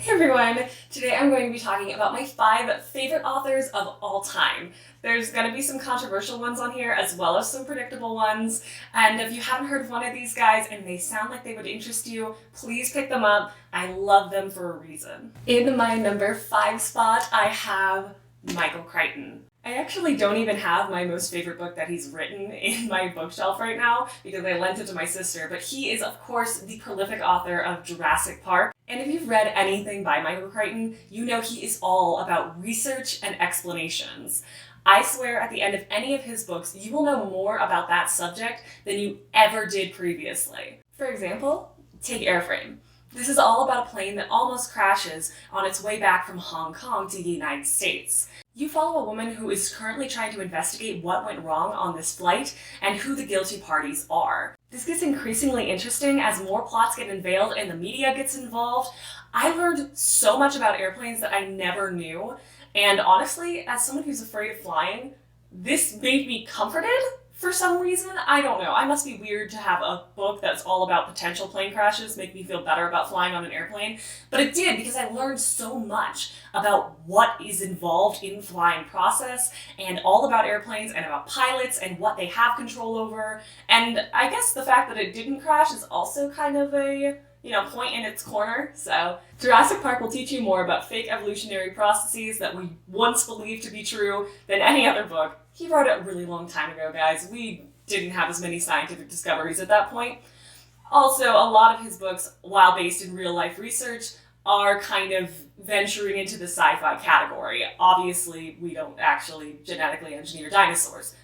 Hey everyone! Today I'm going to be talking about my 5 favorite authors of all time. There's going to be some controversial ones on here as well as some predictable ones, and if you haven't heard of one of these guys and they sound like they would interest you, please pick them up. I love them for a reason. In my number 5 spot, I have Michael Crichton. I actually don't even have my most favorite book that he's written in my bookshelf right now because I lent it to my sister, but he is of course the prolific author of Jurassic Park. And if you've read anything by Michael Crichton, you know he is all about research and explanations. I swear at the end of any of his books, you will know more about that subject than you ever did previously. For example, take Airframe. This is all about a plane that almost crashes on its way back from Hong Kong to the United States. You follow a woman who is currently trying to investigate what went wrong on this flight and who the guilty parties are. This gets increasingly interesting as more plots get unveiled and the media gets involved. I learned so much about airplanes that I never knew, and honestly, as someone who's afraid of flying, this made me comforted for some reason. I don't know. I must be weird to have a book that's all about potential plane crashes make me feel better about flying on an airplane. But it did, because I learned so much about what is involved in flying process and all about airplanes and about pilots and what they have control over. And I guess the fact that it didn't crash is also kind of a point in its corner. So Jurassic Park will teach you more about fake evolutionary processes that we once believed to be true than any other book. He wrote it a really long time ago, guys. We didn't have as many scientific discoveries at that point. Also, a lot of his books, while based in real-life research, are kind of venturing into the sci-fi category. Obviously, we don't actually genetically engineer dinosaurs.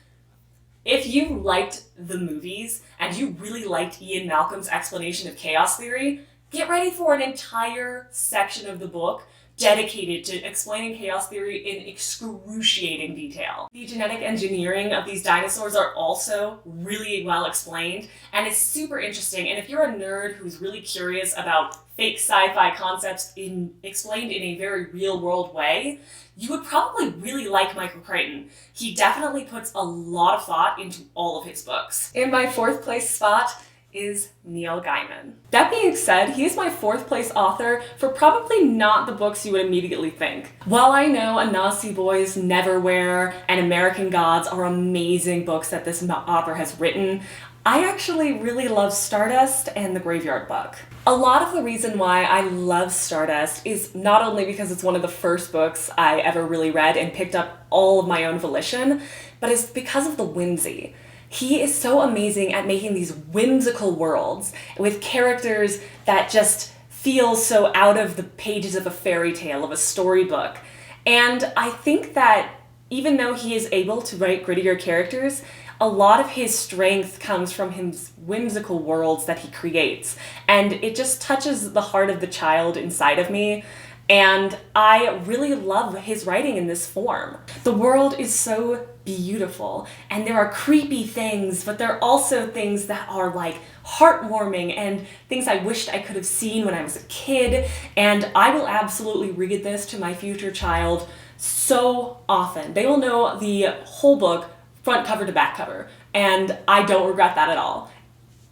If you liked the movies and you really liked Ian Malcolm's explanation of chaos theory, get ready for an entire section of the book dedicated to explaining chaos theory in excruciating detail. The genetic engineering of these dinosaurs are also really well explained, and it's super interesting. And if you're a nerd who's really curious about fake sci-fi concepts explained in a very real-world way, you would probably really like Michael Crichton. He definitely puts a lot of thought into all of his books. In my 4th place spot is Neil Gaiman. That being said, he is my 4th place author for probably not the books you would immediately think. While I know A Nazi Boys, Neverwhere, and American Gods are amazing books that this author has written, I actually really love Stardust and The Graveyard Book. A lot of the reason why I love Stardust is not only because it's one of the first books I ever really read and picked up all of my own volition, but it's because of the whimsy. He is so amazing at making these whimsical worlds with characters that just feel so out of the pages of a fairy tale, of a storybook. And I think that even though he is able to write grittier characters, a lot of his strength comes from his whimsical worlds that he creates. And it just touches the heart of the child inside of me. And I really love his writing in this form. The world is so beautiful, and there are creepy things, but there are also things that are like heartwarming and things I wished I could have seen when I was a kid. And I will absolutely read this to my future child so often. They will know the whole book front cover to back cover, and I don't regret that at all.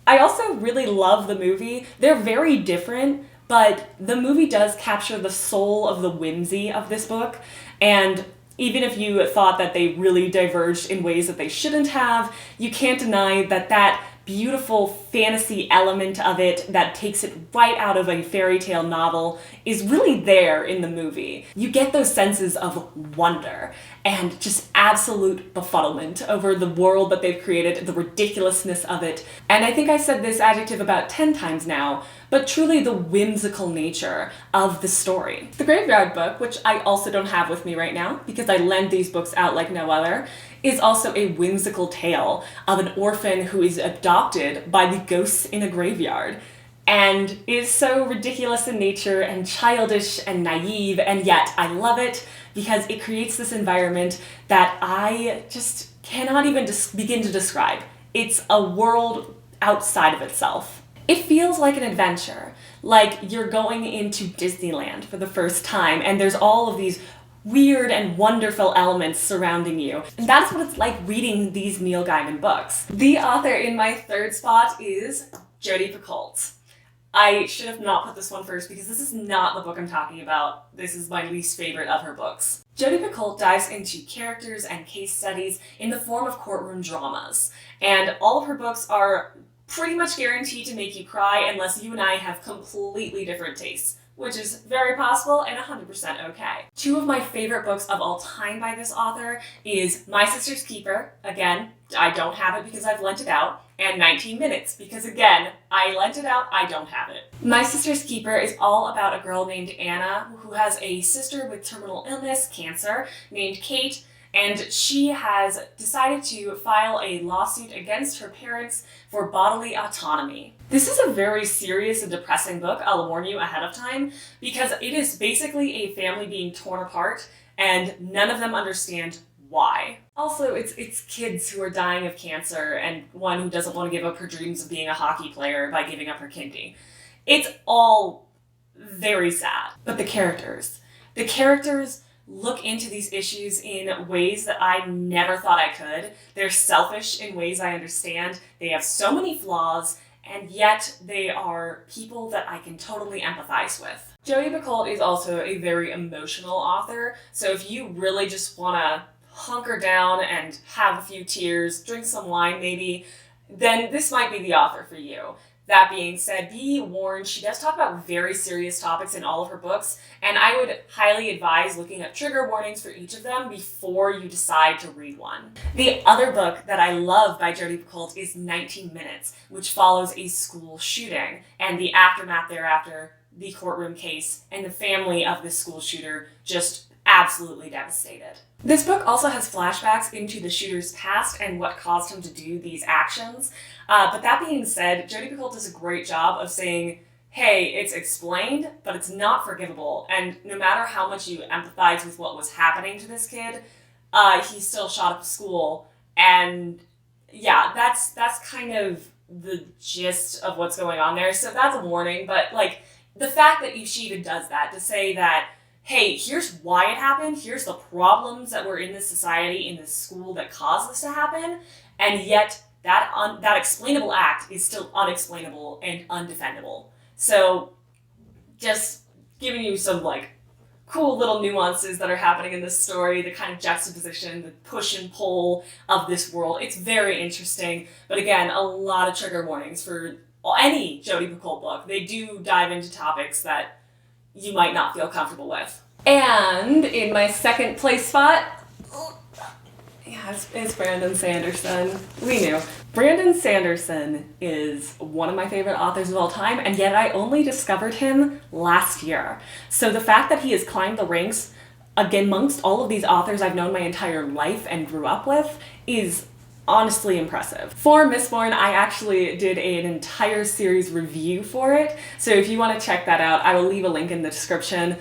I also really love the movie. They're very different, but the movie does capture the soul of the whimsy of this book, and even if you thought that they really diverged in ways that they shouldn't have, you can't deny that that beautiful fantasy element of it that takes it right out of a fairy tale novel is really there in the movie. You get those senses of wonder and just absolute befuddlement over the world that they've created, the ridiculousness of it. And I think I said this adjective about 10 times now, but truly the whimsical nature of the story. The Graveyard Book, which I also don't have with me right now because I lend these books out like no other, is also a whimsical tale of an orphan who is adopted by the ghosts in a graveyard, and is so ridiculous in nature and childish and naive, and yet I love it because it creates this environment that I just cannot even begin to describe. It's a world outside of itself. It feels like an adventure, like you're going into Disneyland for the first time, and there's all of these weird and wonderful elements surrounding you. And that's what it's like reading these Neil Gaiman books. The author in my 3rd spot is Jodi Picoult. I should have not put this one first because this is not the book I'm talking about. This is my least favorite of her books. Jodi Picoult dives into characters and case studies in the form of courtroom dramas, and all of her books are pretty much guaranteed to make you cry unless you and I have completely different tastes, which is very possible and 100% okay. Two of my favorite books of all time by this author is My Sister's Keeper, again, I don't have it because I've lent it out, and 19 Minutes, because again, I lent it out, I don't have it. My Sister's Keeper is all about a girl named Anna who has a sister with terminal illness, cancer, named Kate, and she has decided to file a lawsuit against her parents for bodily autonomy. This is a very serious and depressing book, I'll warn you ahead of time, because it is basically a family being torn apart and none of them understand why. Also, it's kids who are dying of cancer and one who doesn't want to give up her dreams of being a hockey player by giving up her kidney. It's all very sad. But the characters look into these issues in ways that I never thought I could. They're selfish in ways I understand. They have so many flaws, and yet they are people that I can totally empathize with. Jodi Picoult is also a very emotional author, so if you really just want to hunker down and have a few tears, drink some wine maybe, then this might be the author for you. That being said, be warned, she does talk about very serious topics in all of her books, and I would highly advise looking at trigger warnings for each of them before you decide to read one. The other book that I love by Jodi Picoult is 19 Minutes, which follows a school shooting, and the aftermath thereafter, the courtroom case, and the family of the school shooter just absolutely devastated. This book also has flashbacks into the shooter's past and what caused him to do these actions. But that being said, Jodi Picoult does a great job of saying, hey, it's explained, but it's not forgivable. And no matter how much you empathize with what was happening to this kid, he still shot up a school. And yeah, that's kind of the gist of what's going on there. So that's a warning. But like the fact that she even does that, to say that, hey, here's why it happened, here's the problems that were in this society, in this school that caused this to happen, and yet that explainable act is still unexplainable and undefendable. So just giving you some like cool little nuances that are happening in this story, the kind of juxtaposition, the push and pull of this world. It's very interesting, but again, a lot of trigger warnings for any Jodi Picoult book. They do dive into topics that you might not feel comfortable with. And in my second place spot, yeah, it's Brandon Sanderson. We knew. Brandon Sanderson is one of my favorite authors of all time, and yet I only discovered him last year. So the fact that he has climbed the ranks amongst all of these authors I've known my entire life and grew up with is honestly impressive. For Mistborn, I actually did an entire series review for it, so if you want to check that out, I will leave a link in the description.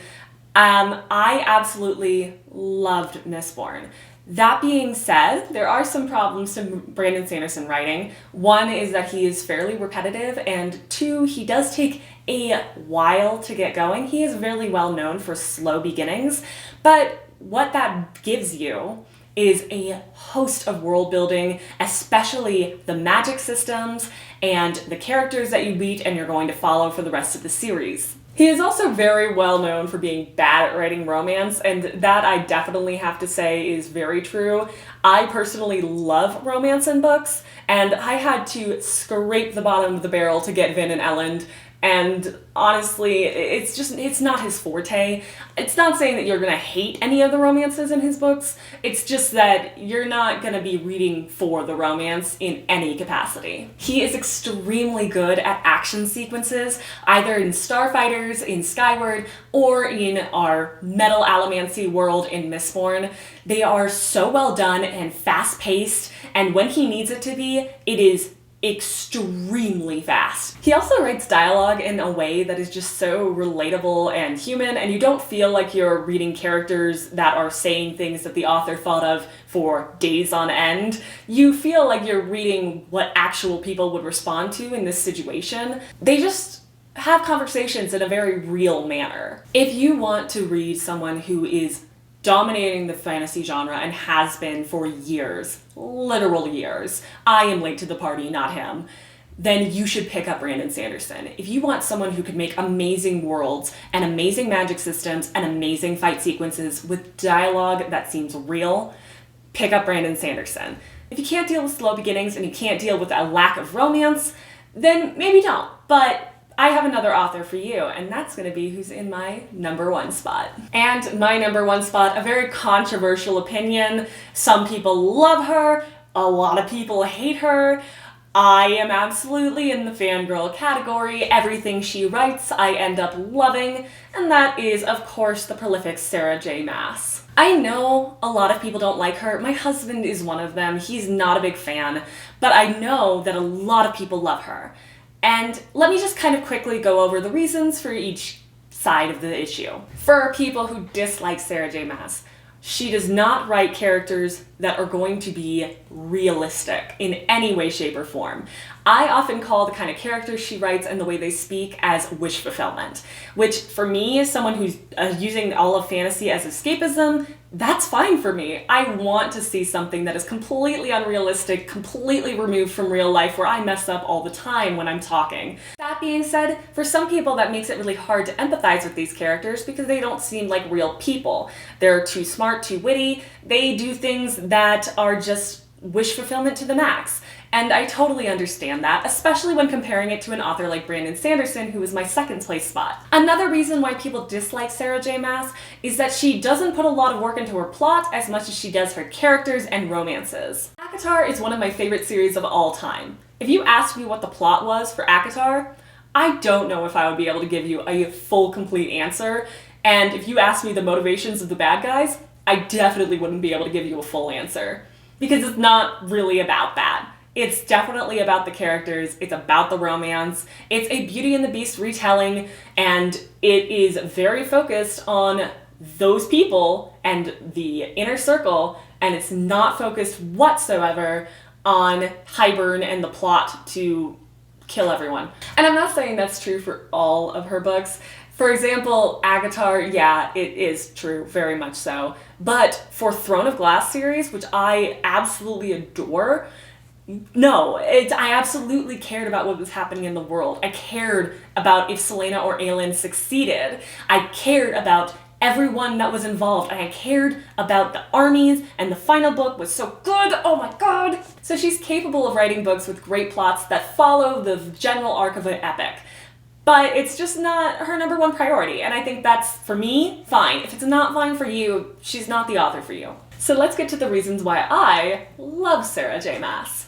I absolutely loved Mistborn. That being said, there are some problems to Brandon Sanderson writing. One is that he is fairly repetitive, and two, he does take a while to get going. He is really well known for slow beginnings, but what that gives you is a host of world building, especially the magic systems and the characters that you meet and you're going to follow for the rest of the series. He is also very well known for being bad at writing romance, and that I definitely have to say is very true. I personally love romance in books, and I had to scrape the bottom of the barrel to get Vin and Elend, and honestly, it's not his forte. It's not saying that you're gonna hate any of the romances in his books, it's just that you're not gonna be reading for the romance in any capacity. He is extremely good at action sequences, either in Starfighters, in Skyward, or in our Metal Allomancy world in Mistborn. They are so well done and fast-paced, and when he needs it to be, it is extremely fast. He also writes dialogue in a way that is just so relatable and human, and you don't feel like you're reading characters that are saying things that the author thought of for days on end. You feel like you're reading what actual people would respond to in this situation. They just have conversations in a very real manner. If you want to read someone who is dominating the fantasy genre and has been for years, literal years. I am late to the party, not him. then you should pick up Brandon Sanderson. If you want someone who could make amazing worlds and amazing magic systems and amazing fight sequences with dialogue that seems real, pick up Brandon Sanderson. If you can't deal with slow beginnings and you can't deal with a lack of romance, then maybe don't. But I have another author for you, and that's going to be who's in my number one spot. And my number one spot, a very controversial opinion. Some people love her, a lot of people hate her. I am absolutely in the fangirl category. Everything she writes, I end up loving, and that is, of course, the prolific Sarah J. Maas. I know a lot of people don't like her. My husband is one of them. He's not a big fan, but I know that a lot of people love her. And let me just kind of quickly go over the reasons for each side of the issue. For people who dislike Sarah J. Maas, she does not write characters that are going to be realistic in any way, shape, or form. I often call the kind of characters she writes and the way they speak as wish fulfillment, which for me, as someone who's using all of fantasy as escapism, that's fine for me. I want to see something that is completely unrealistic, completely removed from real life, where I mess up all the time when I'm talking. That being said, for some people that makes it really hard to empathize with these characters because they don't seem like real people. They're too smart, too witty, they do things that are just wish fulfillment to the max. And I totally understand that, especially when comparing it to an author like Brandon Sanderson, who is my second place spot. Another reason why people dislike Sarah J. Maas is that she doesn't put a lot of work into her plot as much as she does her characters and romances. ACOTAR is one of my favorite series of all time. If you asked me what the plot was for ACOTAR, I don't know if I would be able to give you a full, complete answer. And if you asked me the motivations of the bad guys, I definitely wouldn't be able to give you a full answer. Because it's not really about that. It's definitely about the characters, it's about the romance, it's a Beauty and the Beast retelling, and it is very focused on those people and the inner circle, and it's not focused whatsoever on Hybern and the plot to kill everyone. And I'm not saying that's true for all of her books. For example, ACOTAR, yeah, it is true, very much so. But for Throne of Glass series, which I absolutely adore, no, I absolutely cared about what was happening in the world. I cared about if Selena or Aelin succeeded. I cared about everyone that was involved, and I cared about the armies, and the final book was so good, oh my god! So she's capable of writing books with great plots that follow the general arc of an epic. But it's just not her number one priority, and I think that's, for me, fine. If it's not fine for you, she's not the author for you. So let's get to the reasons why I love Sarah J. Maas.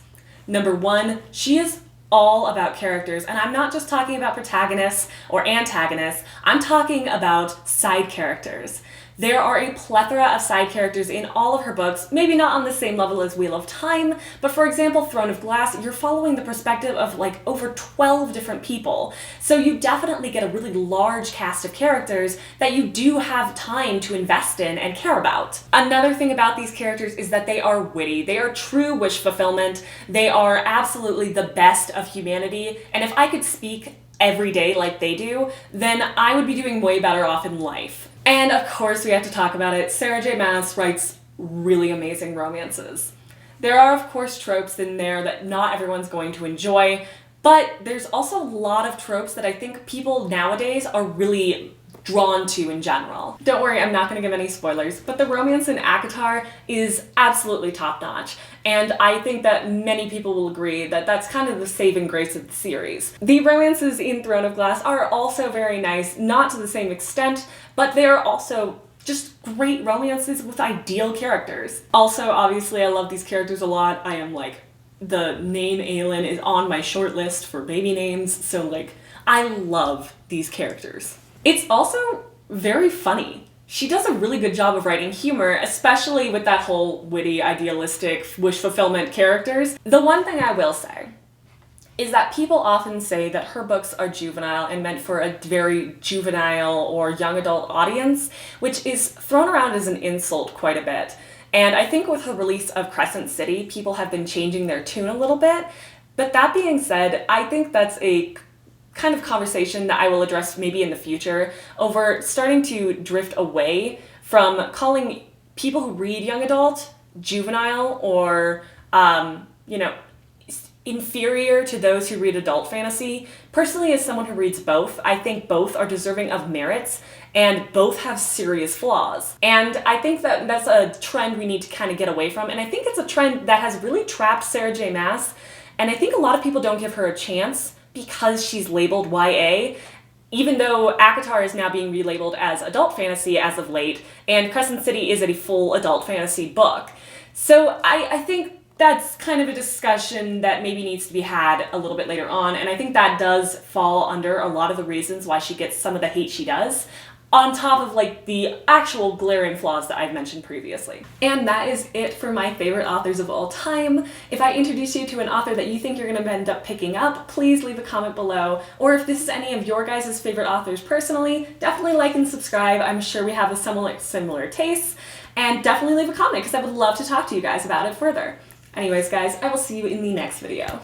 Number one, she is all about characters, and I'm not just talking about protagonists or antagonists, I'm talking about side characters. There are a plethora of side characters in all of her books, maybe not on the same level as Wheel of Time, but for example, Throne of Glass, you're following the perspective of like over 12 different people. So you definitely get a really large cast of characters that you do have time to invest in and care about. Another thing about these characters is that they are witty. They are true wish fulfillment. They are absolutely the best of humanity. And if I could speak every day like they do, then I would be doing way better off in life. And of course we have to talk about it, Sarah J. Maas writes really amazing romances. There are of course tropes in there that not everyone's going to enjoy, but there's also a lot of tropes that I think people nowadays are really drawn to in general. Don't worry, I'm not going to give any spoilers, but the romance in ACOTAR is absolutely top-notch, and I think that many people will agree that that's kind of the saving grace of the series. The romances in Throne of Glass are also very nice, not to the same extent, but they're also just great romances with ideal characters. Also, obviously, I love these characters a lot. I am like, the name Aelin is on my short list for baby names, so like, I love these characters. It's also very funny. She does a really good job of writing humor, especially with that whole witty, idealistic, wish fulfillment characters. The one thing I will say is that people often say that her books are juvenile and meant for a very juvenile or young adult audience, which is thrown around as an insult quite a bit. And I think with the release of Crescent City, people have been changing their tune a little bit. But that being said, I think that's a kind of conversation that I will address maybe in the future over starting to drift away from calling people who read young adult juvenile or, inferior to those who read adult fantasy. Personally, as someone who reads both, I think both are deserving of merits and both have serious flaws. And I think that that's a trend we need to kind of get away from, and I think it's a trend that has really trapped Sarah J. Maas, and I think a lot of people don't give her a chance because she's labeled YA, even though ACOTAR is now being relabeled as adult fantasy as of late, and Crescent City is a full adult fantasy book. So I think that's kind of a discussion that maybe needs to be had a little bit later on, and I think that does fall under a lot of the reasons why she gets some of the hate she does, on top of like the actual glaring flaws that I've mentioned previously. And that is it for my favorite authors of all time. If I introduce you to an author that you think you're gonna end up picking up, please leave a comment below. Or if this is any of your guys' favorite authors personally, definitely like and subscribe. I'm sure we have a similar tastes. And definitely leave a comment because I would love to talk to you guys about it further. Anyways guys, I will see you in the next video.